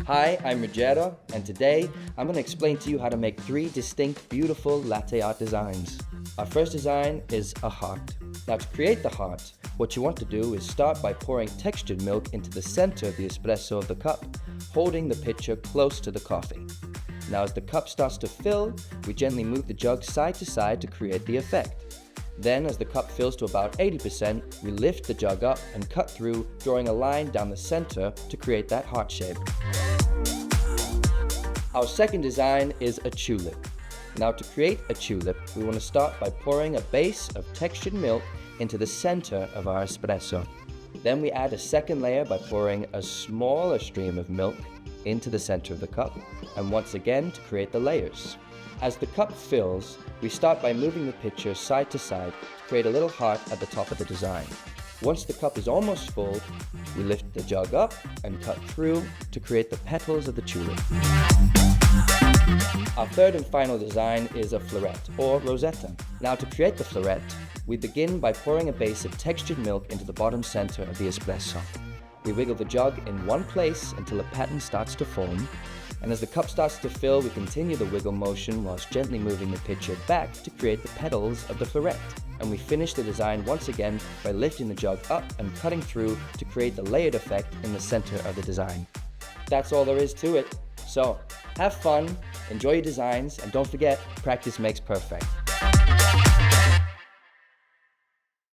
Hi, I'm Rogero, and today I'm going to explain to you how to make 3 distinct, beautiful latte art designs. Our first design is a heart. Now, to create the heart, what you want to do is start by pouring textured milk into the center of the espresso of the cup, holding the pitcher close to the coffee. Now, as the cup starts to fill, we gently move the jug side to side to create the effect. Then, as the cup fills to about 80%, we lift the jug up and cut through, drawing a line down the center to create that heart shape. Our second design is a tulip. Now, to create a tulip, we want to start by pouring a base of textured milk into the center of our espresso. Then we add a second layer by pouring a smaller stream of milk into the center of the cup, and once again to create the layers. As the cup fills, we start by moving the pitcher side to side to create a little heart at the top of the design. Once the cup is almost full, we lift the jug up and cut through to create the petals of the tulip. Our third and final design is a floret, or rosetta. Now, to create the floret, we begin by pouring a base of textured milk into the bottom center of the espresso. We wiggle the jug in one place until a pattern starts to form, and as the cup starts to fill, we continue the wiggle motion whilst gently moving the pitcher back to create the petals of the floret. And we finish the design once again by lifting the jug up and cutting through to create the layered effect in the center of the design. That's all there is to it. So, have fun, enjoy your designs, and don't forget, practice makes perfect.